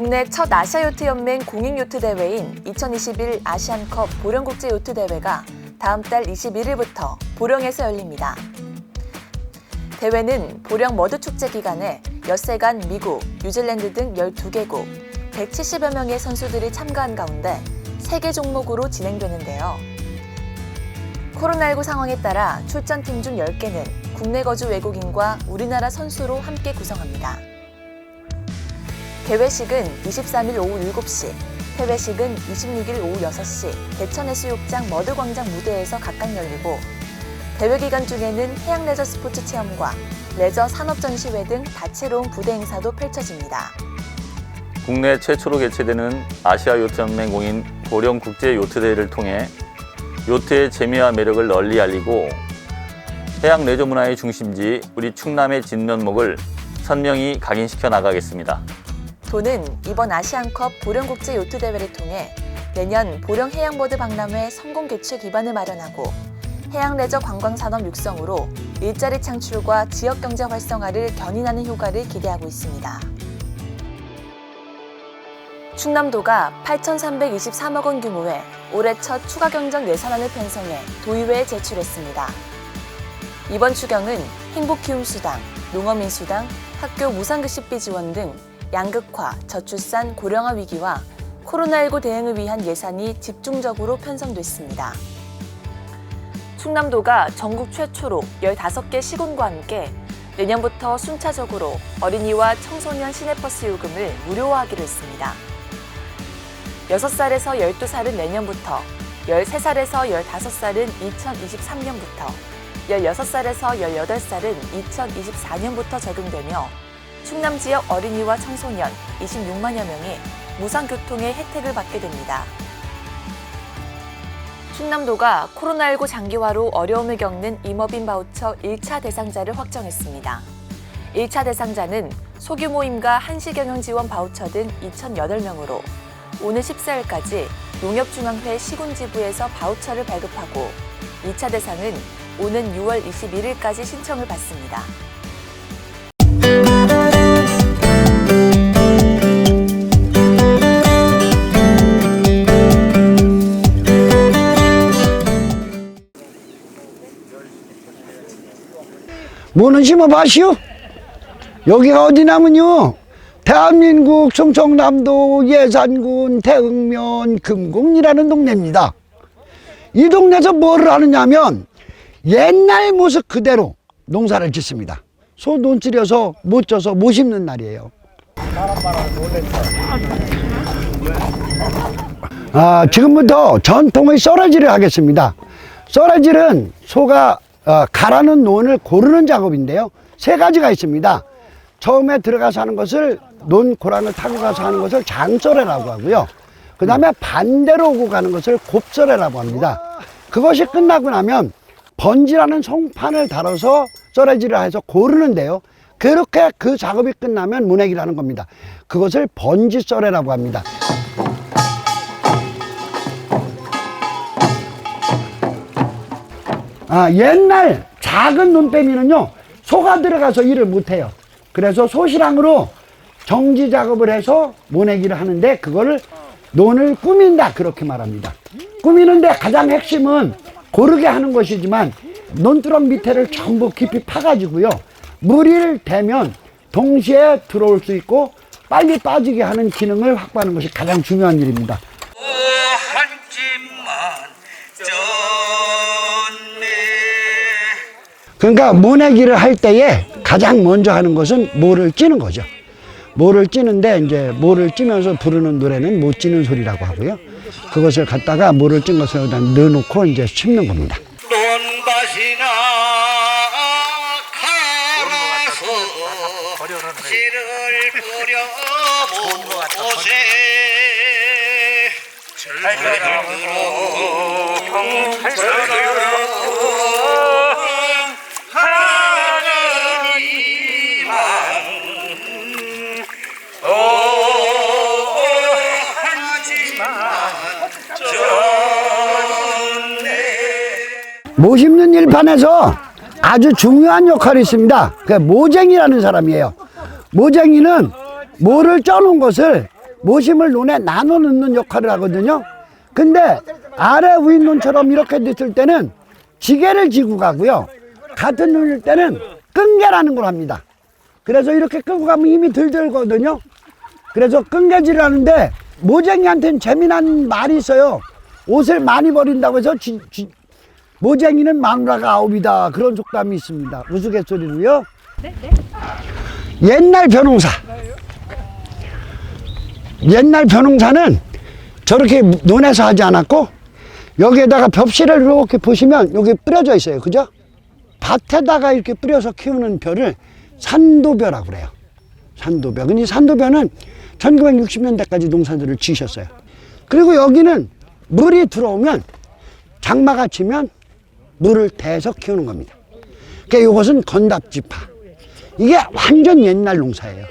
국내 첫 아시아요트연맹 공익요트대회인 2021 아시안컵 보령국제요트대회가 다음 달 21일부터 보령에서 열립니다. 대회는 보령 머드축제 기간에 엿새간 미국, 뉴질랜드 등 12개국, 170여 명의 선수들이 참가한 가운데 3개 종목으로 진행되는데요. 코로나19 상황에 따라 출전팀 중 10개는 국내 거주 외국인과 우리나라 선수로 함께 구성합니다. 개회식은 23일 오후 7시, 폐회식은 26일 오후 6시 대천해수욕장 머드광장 무대에서 각각 열리고 대회 기간 중에는 해양레저 스포츠 체험과 레저 산업전시회 등 다채로운 부대 행사도 펼쳐집니다. 국내 최초로 개최되는 아시아요트연맹 공인 보령국제요트대회를 통해 요트의 재미와 매력을 널리 알리고 해양 레저 문화의 중심지 우리 충남의 진면목을 선명히 각인시켜 나가겠습니다. 도는 이번 아시안컵 보령국제요트대회를 통해 내년 보령 해양보드 박람회 성공 개최 기반을 마련하고 해양 레저 관광산업 육성으로 일자리 창출과 지역경제 활성화를 견인하는 효과를 기대하고 있습니다. 충남도가 8,323억 원 규모의 올해 첫 추가경정 예산안을 편성해 도의회에 제출했습니다. 이번 추경은 행복키움수당, 농어민수당, 학교 무상급식비 지원 등 양극화, 저출산, 고령화 위기와 코로나19 대응을 위한 예산이 집중적으로 편성됐습니다. 충남도가 전국 최초로 15개 시군과 함께 내년부터 순차적으로 어린이와 청소년 시내버스 요금을 무료화하기로 했습니다. 6살에서 12살은 내년부터, 13살에서 15살은 2023년부터, 16살에서 18살은 2024년부터 적용되며 충남 지역 어린이와 청소년 26만여 명이 무상교통의 혜택을 받게 됩니다. 충남도가 코로나19 장기화로 어려움을 겪는 임업인 바우처 1차 대상자를 확정했습니다. 1차 대상자는 소규모 임가 한시경영 지원 바우처 등 2,008명으로 오늘 14일까지 농협중앙회 시군지부에서 바우처를 발급하고 2차 대상은 오는 6월 21일까지 신청을 받습니다. 뭐는 심어봐시오? 여기가 어디냐면요, 대한민국 충청남도 예산군 대흥면 금곡리라는 동네입니다. 이 동네에서 뭐를 하느냐면 옛날 모습 그대로 농사를 짓습니다. 소 논질여서 못 쪄서 못 심는 날이에요. 지금부터 전통의 썰어질을 하겠습니다. 썰어질은 소가 가라는 논을 고르는 작업인데요, 3가지가 있습니다. 처음에 들어가서 하는 것을 논 고랑을 타고 가서 하는 것을 장썰애라고 하고요, 그 다음에 반대로 오고 가는 것을 곱썰애라고 합니다. 그것이 끝나고 나면 번지라는 송판을 달아서 썰어질을 해서 고르는데요, 그렇게 그 작업이 끝나면 문액이라는 겁니다. 그것을 번지썰애라고 합니다. 옛날 작은 논빼미는요, 소가 들어가서 일을 못해요. 그래서 소시랑으로 정지 작업을 해서 모내기를 하는데 그거를 논을 꾸민다, 그렇게 말합니다. 꾸미는데 가장 핵심은 고르게 하는 것이지만 논두렁 밑에를 전부 깊이 파가지고요, 물이 되면 동시에 들어올 수 있고 빨리 빠지게 하는 기능을 확보하는 것이 가장 중요한 일입니다. 그러니까 모내기를 할 때에 가장 먼저 하는 것은 모를 찌는 거죠. 모를 찌는데 이제 모를 찌면서 부르는 노래는 못 찌는 소리라고 하고요, 그것을 갖다가 모를 찐 것을 여기다 넣어놓고 이제 심는 겁니다. 논밭이나 가라서 씨를 뿌려보세 모 심는 일판에서 아주 중요한 역할이 있습니다. 그 모쟁이라는 사람이에요. 모쟁이는 모를 쪄놓은 것을 모심을 논에 나눠 넣는 역할을 하거든요. 근데 아래 위인 논처럼 이렇게 됐을 때는 지게를 지고 가고요. 같은 논일 때는 끈개라는 걸 합니다. 그래서 이렇게 끄고 가면 힘이 덜 들거든요. 그래서 끈개질을 하는데 모쟁이한테는 재미난 말이 있어요. 옷을 많이 버린다고 해서 모쟁이는 마누라가 아홉이다. 그런 속담이 있습니다. 우스갯소리로요. 옛날 벼농사. 옛날 벼농사는 저렇게 논에서 하지 않았고 여기에다가 벽실을 이렇게 보시면 여기 뿌려져 있어요. 그죠? 밭에다가 이렇게 뿌려서 키우는 벼를 산도벼라고 그래요. 산도벼. 근데 산도벼는 1960년대까지 농사들을 지으셨어요. 그리고 여기는 물이 들어오면 장마가 치면 물을 대서 키우는 겁니다. 그러니까 이것은 건답지파. 이게 완전 옛날 농사예요.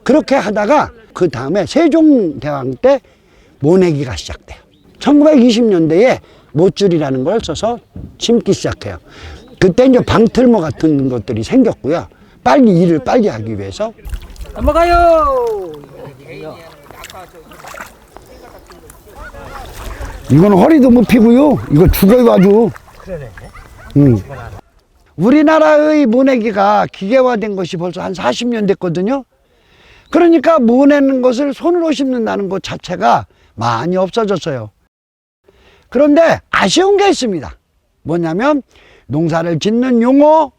그렇게 하다가 그 다음에 세종대왕 때 모내기가 시작돼요. 1920년대에 못줄이라는 걸 써서 심기 시작해요. 그때 이제 방틀모 같은 것들이 생겼고요. 빨리 일을 빨리 하기 위해서. 넘어가요. 이건 허리도 못 피고요. 이거 죽어요 아주. 그러네. 우리나라의 모내기가 기계화된 것이 벌써 한 40년 됐거든요. 그러니까 모내는 것을 손으로 심는다는 것 자체가 많이 없어졌어요. 그런데 아쉬운 게 있습니다. 뭐냐면 농사를 짓는 용어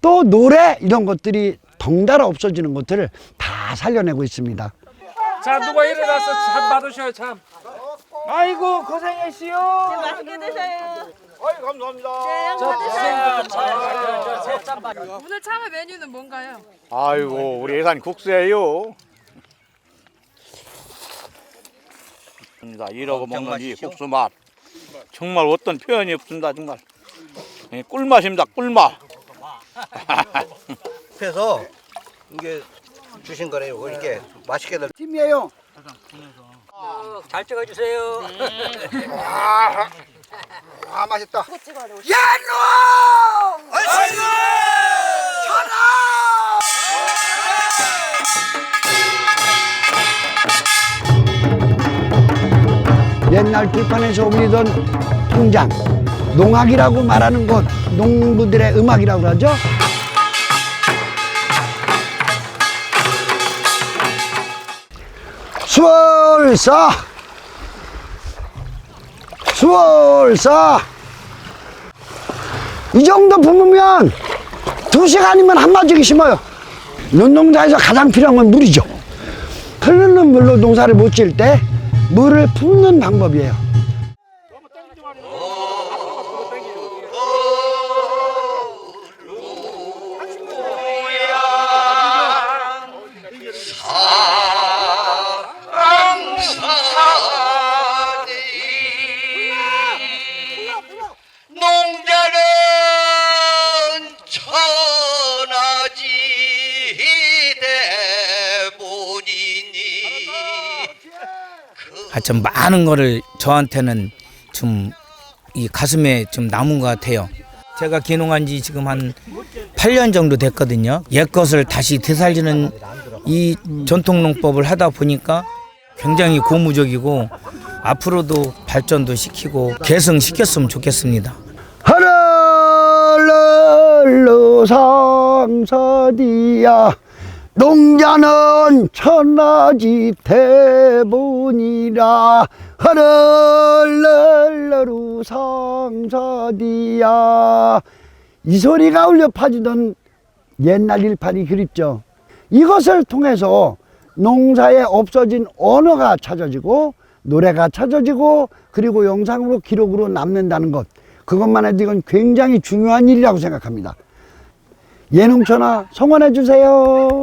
또 노래 이런 것들이 덩달아 없어지는 것들을 다 살려내고 있습니다. 자, 누가 일어나서 참 받으셔요, 참. 아이고, 고생했시오. 맛있게 드세요. 아이 감사합니다. 오늘 참외 메뉴는 뭔가요? 아이고 우리 예산 국수예요. 이러고 먹는 이 국수 맛 정말 어떤 표현이 없습니다. 정말 꿀맛입니다. 꿀맛. 그래서 이게 주신 거래요. 이렇게 맛있게들. 팀이에요. 잘 찍어주세요. 아 맛있다. 옛날 들판에서 울리던 통장, 농악이라고 말하는 것, 농부들의 음악이라고 하죠. 수월사, 수월사. 이 정도 뿜으면 2시간이면 한 마지기 심어요. 논농사에서 가장 필요한 건 물이죠. 흐르는 물로 농사를 못 지을 때 물을 붓는 방법이에요. 농자는 천하지 대본이니. 하여튼 많은 거를 저한테는 좀 이 가슴에 좀 남은 것 같아요. 제가 귀농한 지 지금 한 8년 정도 됐거든요. 옛 것을 다시 되살리는 이 전통농법을 하다 보니까 굉장히 고무적이고 앞으로도 발전도 시키고 개성시켰으면 좋겠습니다. 하늘로 상사디야 농자는 천하지 대본이라 하늘로 상사디야. 이 소리가 울려 퍼지던 옛날 일판이 그립죠. 이것을 통해서 농사에 없어진 언어가 찾아지고 노래가 찾아지고 그리고 영상으로 기록으로 남는다는 것, 그것만 해도 이건 굉장히 중요한 일이라고 생각합니다. 예농촌아 성원해 주세요.